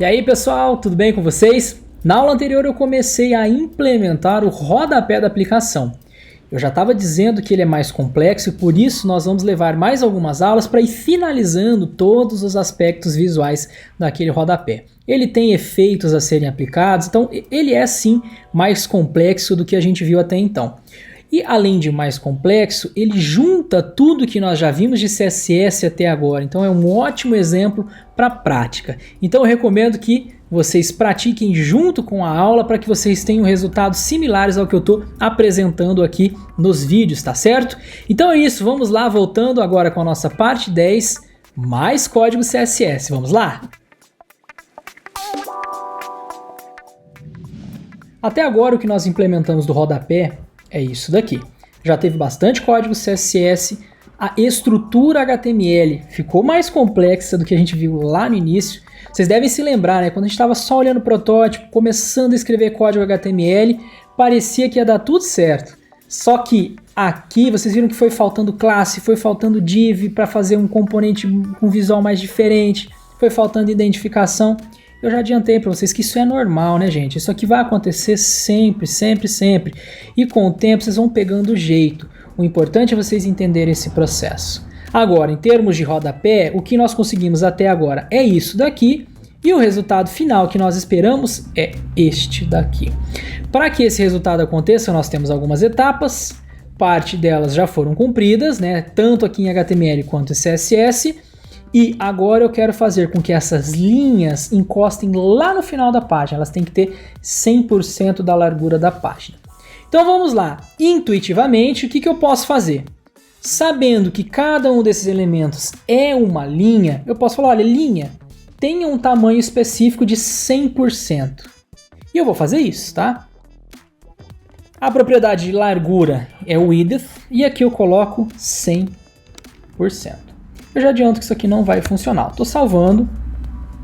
E aí pessoal, tudo bem com vocês? Na aula anterior eu comecei a implementar o rodapé da aplicação. Eu já estava dizendo que ele é mais complexo e por isso nós vamos levar mais algumas aulas para ir finalizando todos os aspectos visuais daquele rodapé. Ele tem efeitos a serem aplicados, então ele é sim mais complexo do que a gente viu até então. E além de mais complexo, ele junta tudo que nós já vimos de CSS até agora. Então é um ótimo exemplo para a prática. Então eu recomendo que vocês pratiquem junto com a aula para que vocês tenham resultados similares ao que eu estou apresentando aqui nos vídeos, tá certo? Então é isso, vamos lá, voltando agora com a nossa parte 10, mais código CSS. Vamos lá? Até agora o que nós implementamos do rodapé é isso daqui. Já teve bastante código CSS, a estrutura HTML ficou mais complexa do que a gente viu lá no início. Vocês devem se lembrar, né? Quando a gente estava só olhando o protótipo, começando a escrever código HTML, parecia que ia dar tudo certo. Só que aqui vocês viram que foi faltando classe, foi faltando div para fazer um componente com visual mais diferente, foi faltando identificação. Eu já adiantei para vocês que isso é normal, né, gente? Isso aqui vai acontecer sempre, sempre, sempre. E com o tempo vocês vão pegando o jeito. O importante é vocês entenderem esse processo. Agora, em termos de rodapé, o que nós conseguimos até agora é isso daqui. E o resultado final que nós esperamos é este daqui. Para que esse resultado aconteça, nós temos algumas etapas. Parte delas já foram cumpridas, né? Tanto aqui em HTML quanto em CSS. E agora eu quero fazer com que essas linhas encostem lá no final da página. Elas têm que ter 100% da largura da página. Então vamos lá. Intuitivamente, o que eu posso fazer? Sabendo que cada um desses elementos é uma linha, eu posso falar, olha, linha tem um tamanho específico de 100%. E eu vou fazer isso, tá? A propriedade de largura é o width e aqui eu coloco 100%. Eu já adianto que isso aqui não vai funcionar. Estou salvando,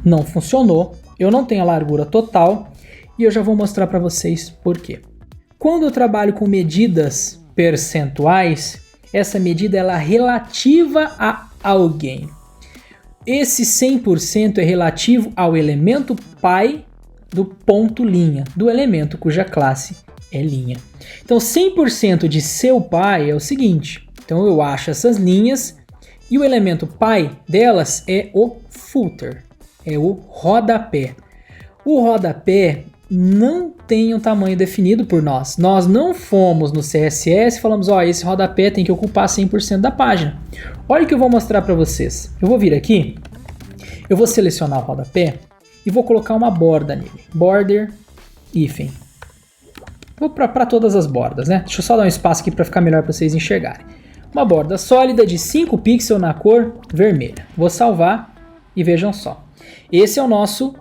não funcionou, eu não tenho a largura total e eu já vou mostrar para vocês por quê. Quando eu trabalho com medidas percentuais, essa medida ela é relativa a alguém. Esse 100% é relativo ao elemento pi do ponto linha, do elemento cuja classe é linha. Então 100% de seu pi é o seguinte, então eu acho essas linhas e o elemento pi delas é o footer, é o rodapé. O rodapé não tem um tamanho definido por nós. Nós não fomos no CSS e falamos, ó, esse rodapé tem que ocupar 100% da página. Olha o que eu vou mostrar para vocês. Eu vou vir aqui, eu vou selecionar o rodapé e vou colocar uma borda nele. Border, hífen. Vou para todas as bordas, né? Deixa eu só dar um espaço aqui para ficar melhor para vocês enxergarem. Uma borda sólida de 5 pixels na cor vermelha. Vou salvar e vejam só. Esse é o nosso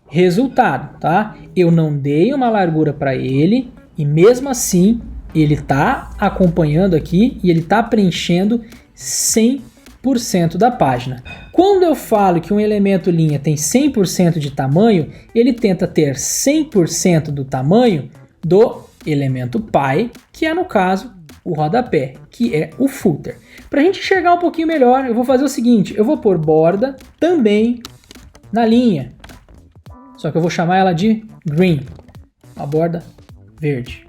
resultado, tá? Eu não dei uma largura para ele e mesmo assim ele está acompanhando aqui e ele está preenchendo 100% da página. Quando eu falo que um elemento linha tem 100% de tamanho, ele tenta ter 100% do tamanho do elemento pi, que é no caso o rodapé, que é o footer. Para a gente enxergar um pouquinho melhor, eu vou fazer o seguinte, eu vou pôr borda também na linha, só que eu vou chamar ela de green, a borda verde.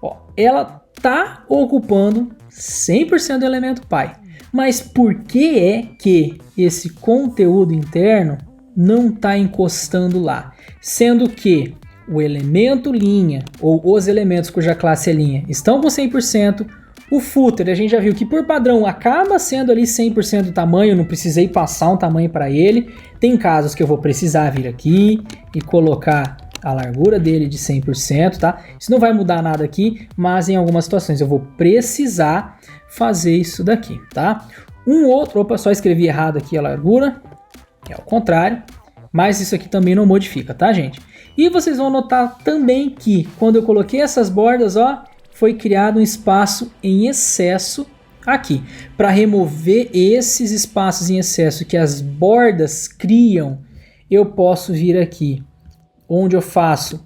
Ó, ela está ocupando 100% do elemento pi, mas por que é que esse conteúdo interno não está encostando lá? Sendo que o elemento linha, ou os elementos cuja classe é linha, estão com 100%. O footer, a gente já viu que por padrão acaba sendo ali 100% do tamanho, não precisei passar um tamanho para ele. Tem casos que eu vou precisar vir aqui e colocar a largura dele de 100%, tá? Isso não vai mudar nada aqui, mas em algumas situações eu vou precisar fazer isso daqui, tá? Opa, só escrevi errado aqui a largura, é o contrário, mas isso aqui também não modifica, tá, gente? E vocês vão notar também que quando eu coloquei essas bordas, ó, foi criado um espaço em excesso aqui. Para remover esses espaços em excesso que as bordas criam, eu posso vir aqui, onde eu faço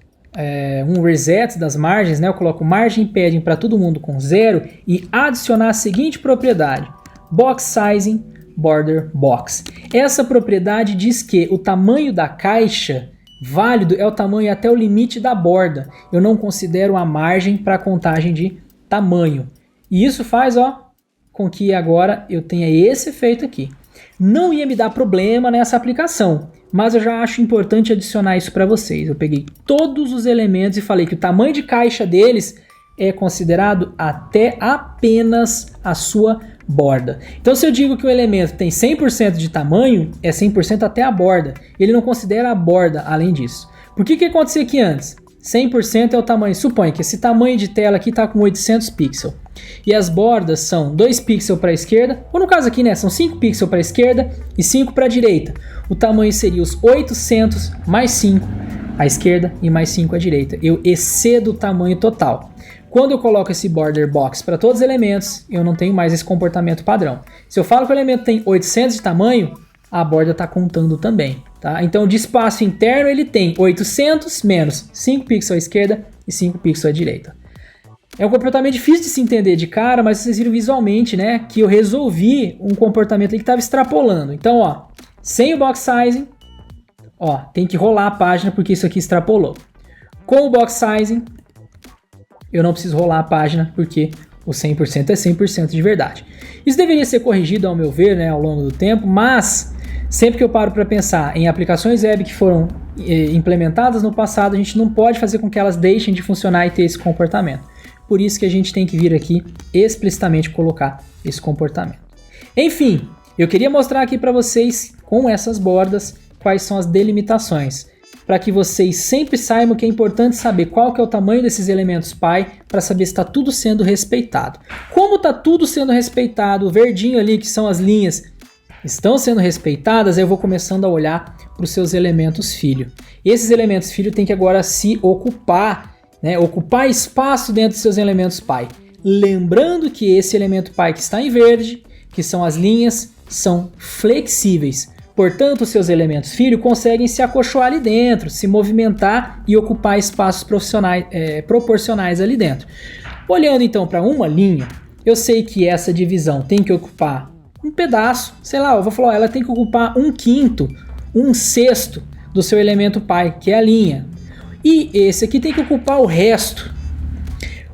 um reset das margens, né? Eu coloco margem padding para todo mundo com 0 e adicionar a seguinte propriedade. Box sizing border box. Essa propriedade diz que o tamanho da caixa válido é o tamanho até o limite da borda. Eu não considero a margem para a contagem de tamanho. E isso faz, ó, com que agora eu tenha esse efeito aqui. Não ia me dar problema nessa aplicação, mas eu já acho importante adicionar isso para vocês. Eu peguei todos os elementos e falei que o tamanho de caixa deles é considerado até apenas a sua borda. Então se eu digo que o elemento tem 100% de tamanho, é 100% até a borda. Ele não considera a borda além disso. Por que aconteceu aqui antes? 100% é o tamanho. Suponha que esse tamanho de tela aqui está com 800 pixels. E as bordas são 2 pixels para a esquerda, ou no caso aqui, né, são 5 pixels para a esquerda e 5 para a direita. O tamanho seria os 800 mais 5 à esquerda e mais 5 à direita. Eu excedo o tamanho total. Quando eu coloco esse border box para todos os elementos, eu não tenho mais esse comportamento padrão. Se eu falo que o elemento tem 800 de tamanho, a borda está contando também. Tá? Então, de espaço interno, ele tem 800 menos 5 pixels à esquerda e 5 pixels à direita. É um comportamento difícil de se entender de cara, mas vocês viram visualmente, né, que eu resolvi um comportamento ali que estava extrapolando. Então, ó, sem o box sizing, ó, tem que rolar a página porque isso aqui extrapolou. Com o box sizing, eu não preciso rolar a página porque o 100% é 100% de verdade. Isso deveria ser corrigido, ao meu ver, né, ao longo do tempo, mas sempre que eu paro para pensar em aplicações web que foram implementadas no passado, a gente não pode fazer com que elas deixem de funcionar e ter esse comportamento. Por isso que a gente tem que vir aqui explicitamente colocar esse comportamento. Enfim, eu queria mostrar aqui para vocês, com essas bordas, quais são as delimitações, para que vocês sempre saibam que é importante saber qual que é o tamanho desses elementos pi, para saber se está tudo sendo respeitado. Como está tudo sendo respeitado, o verdinho ali, que são as linhas, estão sendo respeitadas, eu vou começando a olhar para os seus elementos filho. Esses elementos filho têm que agora se ocupar, né, ocupar espaço dentro dos seus elementos pi. Lembrando que esse elemento pi que está em verde, que são as linhas, são flexíveis. Portanto, os seus elementos filho conseguem se acolchoar ali dentro, se movimentar e ocupar espaços proporcionais ali dentro. Olhando então para uma linha, eu sei que essa divisão tem que ocupar um pedaço, sei lá, eu vou falar, ela tem que ocupar 1/5, 1/6 do seu elemento pi, que é a linha. E esse aqui tem que ocupar o resto.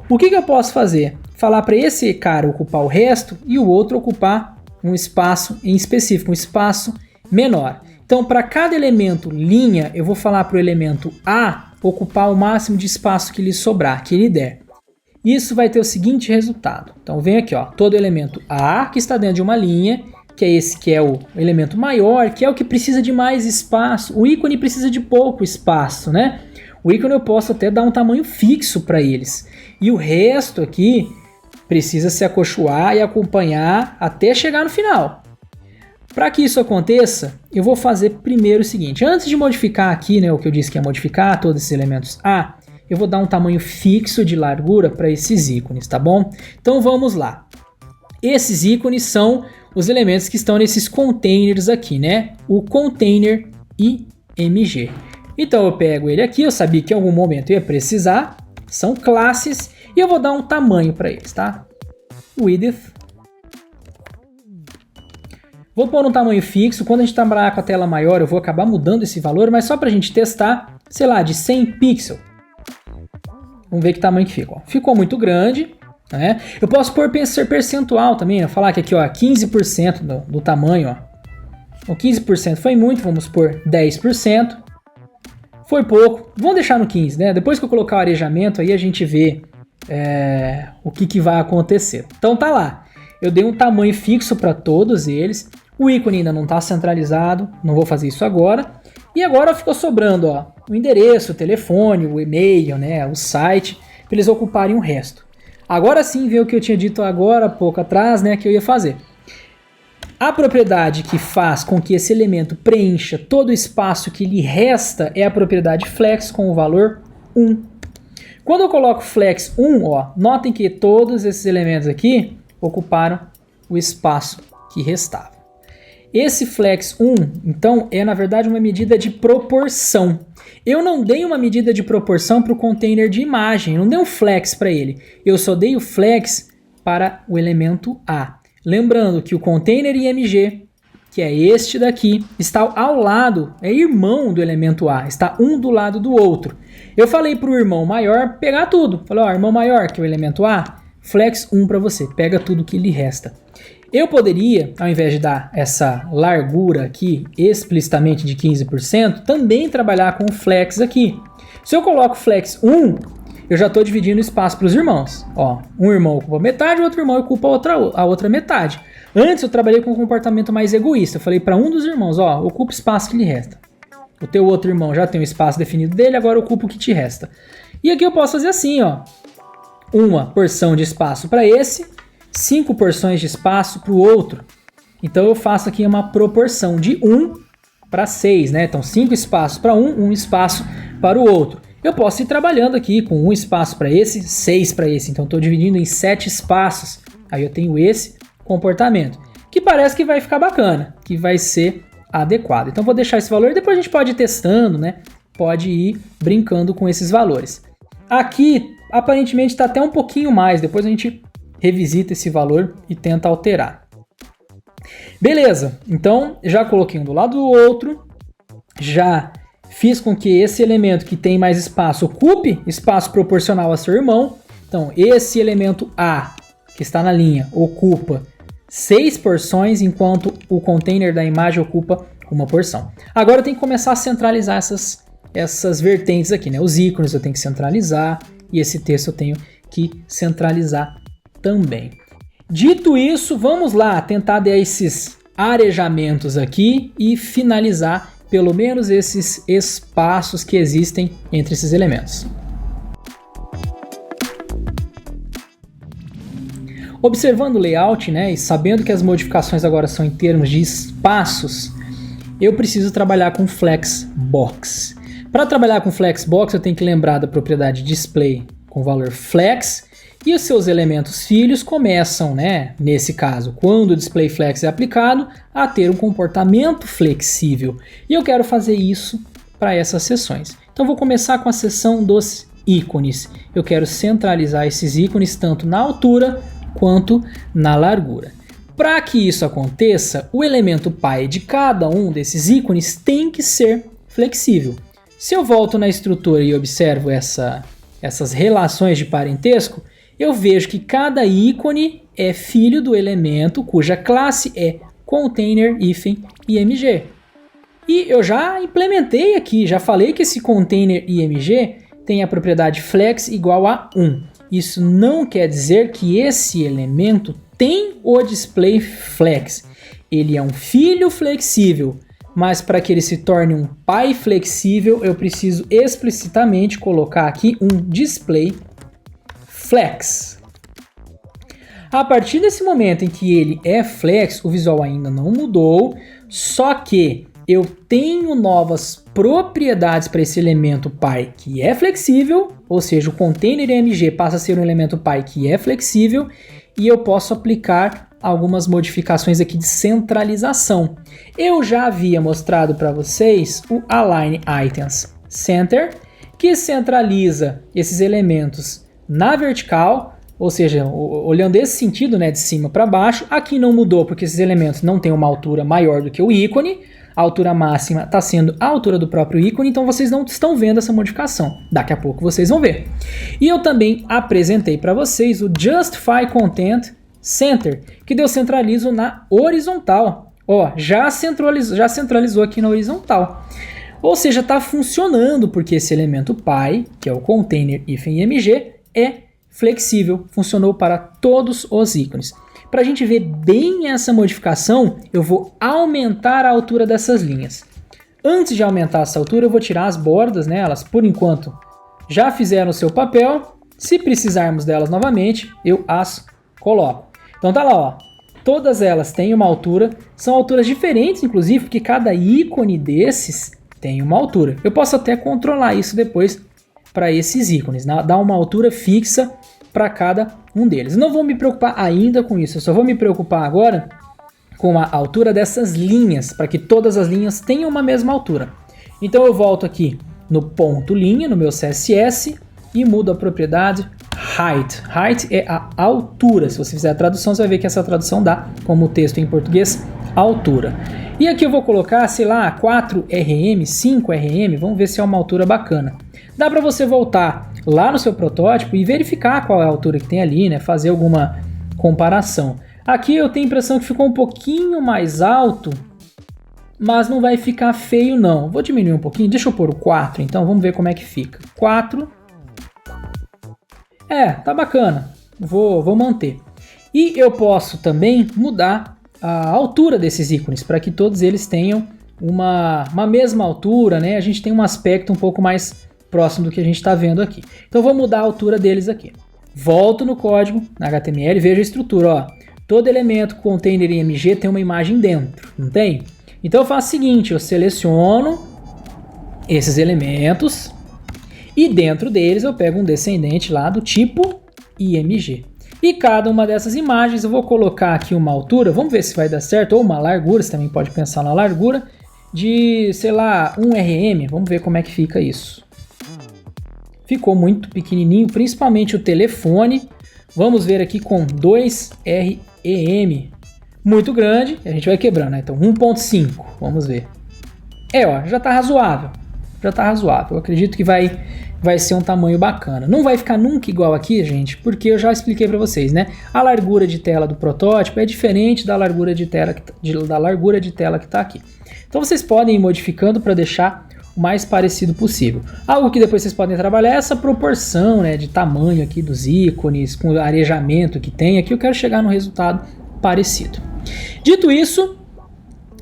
O que eu posso fazer? Falar para esse cara ocupar o resto e o outro ocupar um espaço em específico, um espaço menor. Então, para cada elemento linha, eu vou falar para o elemento A ocupar o máximo de espaço que lhe sobrar, que lhe der. Isso vai ter o seguinte resultado. Então, vem aqui, ó, todo elemento A que está dentro de uma linha, que é esse que é o elemento maior, que é o que precisa de mais espaço. O ícone precisa de pouco espaço, né? O ícone eu posso até dar um tamanho fixo para eles. E o resto aqui precisa se acolchoar e acompanhar até chegar no final. Para que isso aconteça, eu vou fazer primeiro o seguinte. Antes de modificar aqui, né, o que eu disse que ia modificar, todos esses elementos A, eu vou dar um tamanho fixo de largura para esses ícones, tá bom? Então vamos lá. Esses ícones são os elementos que estão nesses containers aqui, né? O container IMG. Então eu pego ele aqui, eu sabia que em algum momento eu ia precisar, são classes, e eu vou dar um tamanho para eles, tá? Width. Vou pôr um tamanho fixo, quando a gente trabalhar com a tela maior eu vou acabar mudando esse valor, mas só para a gente testar, sei lá, de 100 pixels. Vamos ver que tamanho que fica. Ó. Ficou muito grande, né? Eu posso pôr percentual também, né? Falar que aqui ó, 15% do tamanho. Ó. O 15% foi muito, vamos pôr 10%. Foi pouco, vamos deixar no 15%, né? Depois que eu colocar o arejamento aí a gente vê o que vai acontecer. Então tá lá, eu dei um tamanho fixo para todos eles. O ícone ainda não está centralizado, não vou fazer isso agora. E agora ficou sobrando ó, o endereço, o telefone, o e-mail, né, o site, para eles ocuparem o resto. Agora sim vem o que eu tinha dito agora, pouco atrás, né, que eu ia fazer. A propriedade que faz com que esse elemento preencha todo o espaço que lhe resta é a propriedade flex com o valor 1. Quando eu coloco flex 1, ó, notem que todos esses elementos aqui ocuparam o espaço que restava. Esse flex 1, então, é na verdade uma medida de proporção. Eu não dei uma medida de proporção para o container de imagem, eu não dei um flex para ele. Eu só dei o flex para o elemento A. Lembrando que o container IMG que é este daqui, está ao lado, é irmão do elemento A, está um do lado do outro. Eu falei para o irmão maior pegar tudo. Falei, ó, irmão maior, que é o elemento A, flex 1 para você, pega tudo que lhe resta. Eu poderia, ao invés de dar essa largura aqui explicitamente de 15%, também trabalhar com o flex aqui. Se eu coloco flex 1, eu já estou dividindo o espaço para os irmãos. Ó, um irmão ocupa metade, o outro irmão ocupa a outra metade. Antes eu trabalhei com um comportamento mais egoísta. Eu falei para um dos irmãos, ó, ocupa o espaço que lhe resta. O teu outro irmão já tem o espaço definido dele, agora ocupa o que te resta. E aqui eu posso fazer assim, ó. Uma porção de espaço para esse, 5 porções de espaço para o outro. Então eu faço aqui uma proporção de 1 para 6, né? Então 5 espaços para um espaço para o outro. Eu posso ir trabalhando aqui com 1 espaço para esse, 6 para esse. Então estou dividindo em 7 espaços. Aí eu tenho esse comportamento, que parece que vai ficar bacana, que vai ser adequado. Então vou deixar esse valor e depois a gente pode ir testando, né? Pode ir brincando com esses valores. Aqui aparentemente está até um pouquinho mais, depois a gente revisita esse valor e tenta alterar. Beleza, então já coloquei um do lado do outro, já fiz com que esse elemento que tem mais espaço ocupe espaço proporcional a seu irmão. Então esse elemento A, que está na linha, ocupa 6 porções, enquanto o container da imagem ocupa 1 porção. Agora eu tenho que começar a centralizar essas vertentes aqui, né? Os ícones eu tenho que centralizar e esse texto eu tenho que centralizar também. Dito isso, vamos lá tentar dar esses arejamentos aqui e finalizar pelo menos esses espaços que existem entre esses elementos. Observando o layout, né, e sabendo que as modificações agora são em termos de espaços, eu preciso trabalhar com Flexbox. Para trabalhar com Flexbox, eu tenho que lembrar da propriedade display com valor flex, e os seus elementos filhos começam, né, nesse caso, quando o display flex é aplicado, a ter um comportamento flexível. E eu quero fazer isso para essas seções. Então vou começar com a seção dos ícones. Eu quero centralizar esses ícones tanto na altura quanto na largura. Para que isso aconteça, o elemento pai de cada um desses ícones tem que ser flexível. Se eu volto na estrutura e observo essas relações de parentesco, eu vejo que cada ícone é filho do elemento cuja classe é container-img. E eu já implementei aqui, já falei que esse container-img tem a propriedade flex igual a 1. Isso não quer dizer que esse elemento tem o display flex. Ele é um filho flexível, mas para que ele se torne um pai flexível, eu preciso explicitamente colocar aqui um display flex. A partir desse momento em que ele é flex, o visual ainda não mudou, só que eu tenho novas propriedades para esse elemento pai que é flexível, ou seja, o container img passa a ser um elemento pai que é flexível, e eu posso aplicar algumas modificações aqui de centralização. Eu já havia mostrado para vocês o Align Items Center, que centraliza esses elementos na vertical, ou seja, olhando desse sentido, né, de cima para baixo. Aqui não mudou porque esses elementos não têm uma altura maior do que o ícone. A altura máxima está sendo a altura do próprio ícone, então vocês não estão vendo essa modificação. Daqui a pouco vocês vão ver. E eu também apresentei para vocês o Justify Content Center, que eu centralizo na horizontal. Ó, já centralizou aqui na horizontal. Ou seja, está funcionando porque esse elemento pai, que é o container-img, é flexível, funcionou para todos os ícones. Para a gente ver bem essa modificação, eu vou aumentar a altura dessas linhas. Antes de aumentar essa altura, eu vou tirar as bordas, né? Elas, por enquanto, já fizeram o seu papel. Se precisarmos delas novamente, eu as coloco. Então tá lá, ó. Todas elas têm uma altura, são alturas diferentes, inclusive, porque cada ícone desses tem uma altura. Eu posso até controlar isso depois para esses ícones, né? Dar uma altura fixa para cada um deles. Não vou me preocupar ainda com isso, eu só vou me preocupar agora com a altura dessas linhas, para que todas as linhas tenham uma mesma altura. Então eu volto aqui no ponto linha, no meu CSS, e mudo a propriedade height. Height é a altura. Se você fizer a tradução, você vai ver que essa tradução dá, como o texto em português, altura. E aqui eu vou colocar, sei lá, 4 RM, 5 RM, vamos ver se é uma altura bacana. Dá para você voltar lá no seu protótipo e verificar qual é a altura que tem ali, né? Fazer alguma comparação. Aqui eu tenho a impressão que ficou um pouquinho mais alto, mas não vai ficar feio não. Vou diminuir um pouquinho, deixa eu pôr o 4, então vamos ver como é que fica. 4. Tá bacana, vou manter. E eu posso também mudar a altura desses ícones, para que todos eles tenham uma mesma altura, né? A gente tem um aspecto um pouco mais próximo do que a gente está vendo aqui. Então vou mudar a altura deles aqui. Volto no código, na HTML, vejo a estrutura, ó. Todo elemento container IMG tem uma imagem dentro, não tem? Então eu faço o seguinte, eu seleciono esses elementos e dentro deles eu pego um descendente lá do tipo IMG. E cada uma dessas imagens eu vou colocar aqui uma altura, vamos ver se vai dar certo, ou uma largura, você também pode pensar na largura, de, sei lá, 1 RM, vamos ver como é que fica isso. Ficou muito pequenininho, principalmente o telefone, vamos ver aqui com 2 RM, muito grande, a gente vai quebrando, né? Então 1.5, vamos ver. Ó, já tá razoável, eu acredito que vai ser um tamanho bacana. Não vai ficar nunca igual aqui, gente, porque eu já expliquei para vocês, né? A largura de tela do protótipo é diferente da largura de tela que tá aqui. Então vocês podem ir modificando para deixar o mais parecido possível. Algo que depois vocês podem trabalhar é essa proporção, né, de tamanho aqui dos ícones, com o arejamento que tem. Aqui eu quero chegar num resultado parecido. Dito isso,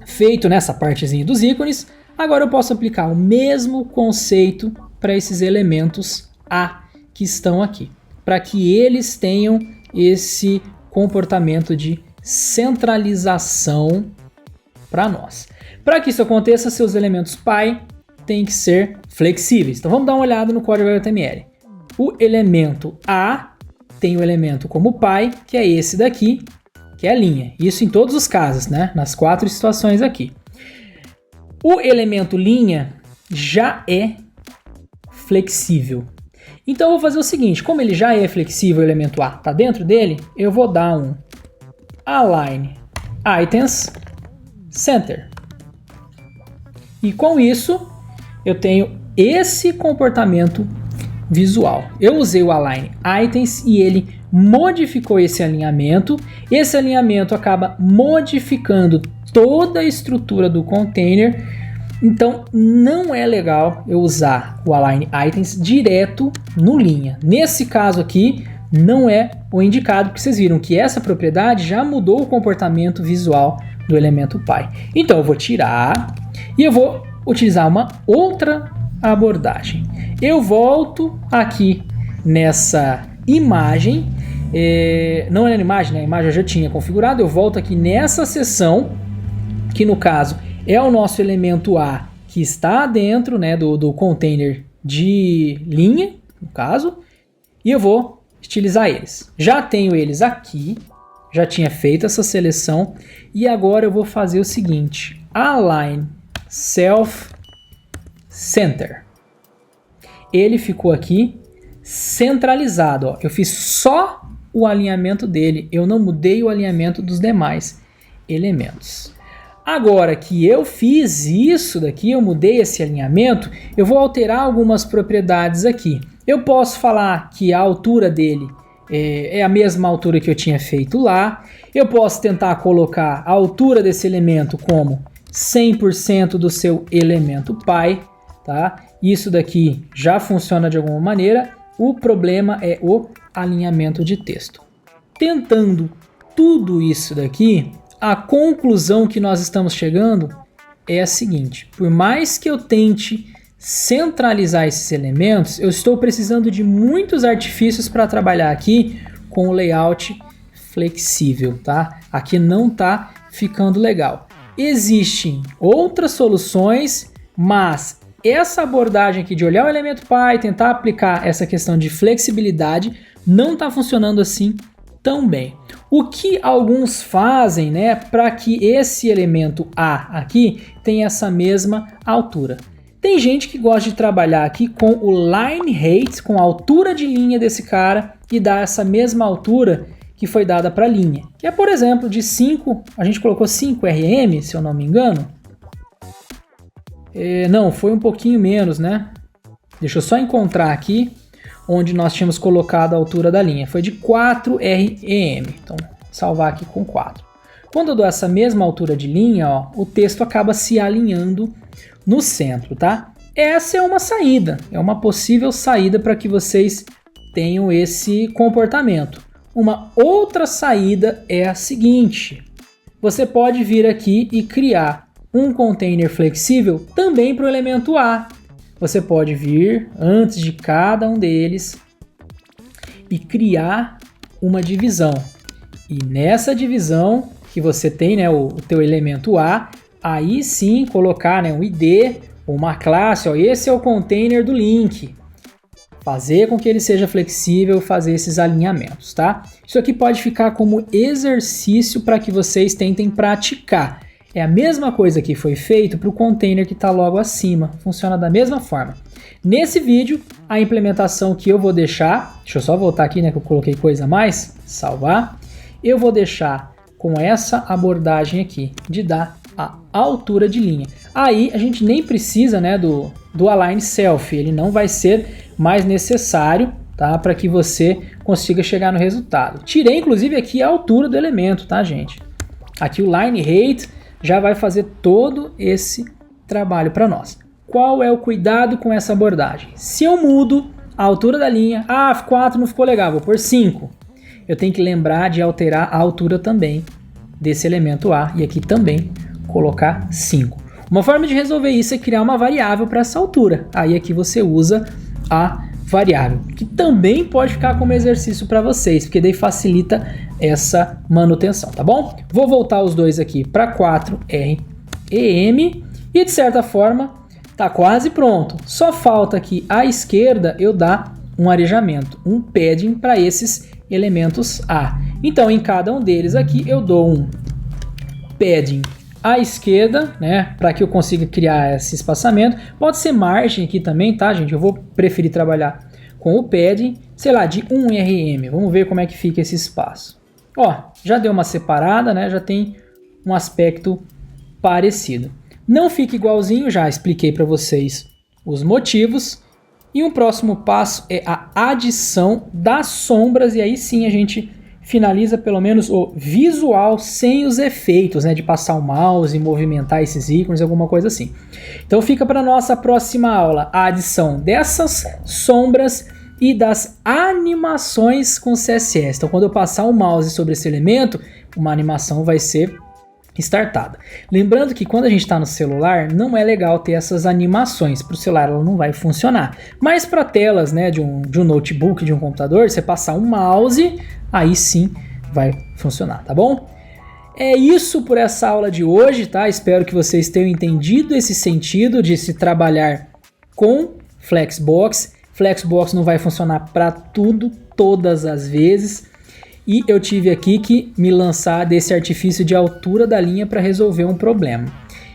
feito nessa partezinha dos ícones, agora eu posso aplicar o mesmo conceito para esses elementos A que estão aqui, para que eles tenham esse comportamento de centralização para nós. Para que isso aconteça, seus elementos Py têm que ser flexíveis. Então vamos dar uma olhada no código HTML. O elemento A tem o elemento como Py, que é esse daqui, que é a linha. Isso em todos os casos, né? Nas 4 situações aqui. O elemento linha já é flexível. Então eu vou fazer o seguinte, como ele já é flexível, o elemento A está dentro dele, eu vou dar um align items center. E com isso eu tenho esse comportamento visual. Eu usei o align items e ele modificou esse alinhamento. Esse alinhamento acaba modificando toda a estrutura do container. Então não é legal eu usar o align items direto no linha. Nesse caso aqui não é o indicado, porque vocês viram que essa propriedade já mudou o comportamento visual do elemento Py. Então eu vou tirar e eu vou utilizar uma outra abordagem. Eu volto aqui nessa imagem, não é na imagem, né? A imagem eu já tinha configurado. Eu volto aqui nessa seção, que no caso é o nosso elemento A que está dentro, né, do container de linha, no caso, e eu vou estilizar eles. Já tenho eles aqui, já tinha feito essa seleção, e agora eu vou fazer o seguinte, align self center. Ele ficou aqui centralizado, ó. Eu fiz só o alinhamento dele, eu não mudei o alinhamento dos demais elementos. Agora que eu fiz isso daqui, eu mudei esse alinhamento, eu vou alterar algumas propriedades aqui. Eu posso falar que a altura dele é a mesma altura que eu tinha feito lá. Eu posso tentar colocar a altura desse elemento como 100% do seu elemento Py, tá? Isso daqui já funciona de alguma maneira. O problema é o alinhamento de texto. Tentando tudo isso daqui, a conclusão que nós estamos chegando é a seguinte: por mais que eu tente centralizar esses elementos, eu estou precisando de muitos artifícios para trabalhar aqui com o layout flexível, tá? Aqui não está ficando legal. Existem outras soluções, mas essa abordagem aqui de olhar o elemento Py, tentar aplicar essa questão de flexibilidade, não está funcionando assim tão bem. O que alguns fazem, né, para que esse elemento A aqui tenha essa mesma altura? Tem gente que gosta de trabalhar aqui com o line height, com a altura de linha desse cara, e dar essa mesma altura que foi dada para a linha, que é, por exemplo, de 5, a gente colocou 5 RM, se eu não me engano. Não, foi um pouquinho menos, né? Deixa eu só encontrar aqui onde nós tínhamos colocado a altura da linha. Foi de 4 RM, então salvar aqui com 4. Quando eu dou essa mesma altura de linha, ó, o texto acaba se alinhando no centro, tá? Essa é uma saída, é uma possível saída para que vocês tenham esse comportamento. Uma outra saída é a seguinte: você pode vir aqui e criar um container flexível também para o elemento A. Você pode vir antes de cada um deles e criar uma divisão. E nessa divisão que você tem, né, o teu elemento A, aí sim colocar, né, um ID, uma classe, ó, esse é o container do link. Fazer com que ele seja flexível, fazer esses alinhamentos, tá? Isso aqui pode ficar como exercício para que vocês tentem praticar. É a mesma coisa que foi feito para o container que está logo acima. Funciona da mesma forma. Nesse vídeo, a implementação que eu vou deixar, deixa eu só voltar aqui, né, que eu coloquei coisa a mais, salvar. Eu vou deixar com essa abordagem aqui, de dar a altura de linha. Aí a gente nem precisa, né, do align self, ele não vai ser mais necessário, tá, para que você consiga chegar no resultado. Tirei inclusive aqui a altura do elemento, tá, gente? Aqui o line height já vai fazer todo esse trabalho para nós. Qual é o cuidado com essa abordagem? Se eu mudo a altura da linha, 4 não ficou legal, vou pôr 5. Eu tenho que lembrar de alterar a altura também desse elemento A e aqui também colocar 5. Uma forma de resolver isso é criar uma variável para essa altura. Aí aqui você usa a variável, que também pode ficar como exercício para vocês, porque daí facilita essa manutenção, tá bom? Vou voltar os dois aqui para 4RM e de certa forma tá quase pronto. Só falta aqui à esquerda eu dar um arejamento, um padding para esses elementos A. Então em cada um deles aqui eu dou um padding à esquerda, né, para que eu consiga criar esse espaçamento. Pode ser margem aqui também, tá, gente? Eu vou preferir trabalhar com o padding, sei lá, de 1 RM. Vamos ver como é que fica esse espaço. Ó, já deu uma separada, né? Já tem um aspecto parecido. Não fica igualzinho, já expliquei para vocês os motivos. E um próximo passo é a adição das sombras, e aí sim a gente finaliza pelo menos o visual sem os efeitos, né, de passar o mouse e movimentar esses ícones, alguma coisa assim. Então fica para nossa próxima aula a adição dessas sombras e das animações com CSS. Então quando eu passar o mouse sobre esse elemento, uma animação vai ser startada. Lembrando que quando a gente está no celular, não é legal ter essas animações. Para o celular ela não vai funcionar. Mas para telas, né, de um notebook, de um computador, você passar um mouse, aí sim vai funcionar, tá bom? É isso por essa aula de hoje, tá? Espero que vocês tenham entendido esse sentido de se trabalhar com Flexbox. Flexbox não vai funcionar para tudo, todas as vezes. E eu tive aqui que me lançar desse artifício de altura da linha para resolver um problema.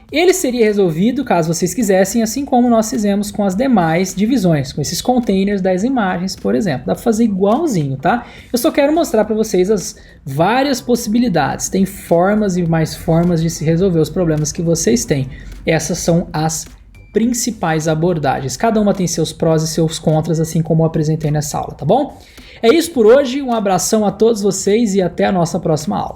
Ele seria resolvido caso vocês quisessem, assim como nós fizemos com as demais divisões, com esses containers das imagens, por exemplo. Dá para fazer igualzinho, tá? Eu só quero mostrar para vocês as várias possibilidades. Tem formas e mais formas de se resolver os problemas que vocês têm. Essas são as principais abordagens. Cada uma tem seus prós e seus contras, assim como eu apresentei nessa aula, tá bom? É isso por hoje, um abração a todos vocês e até a nossa próxima aula.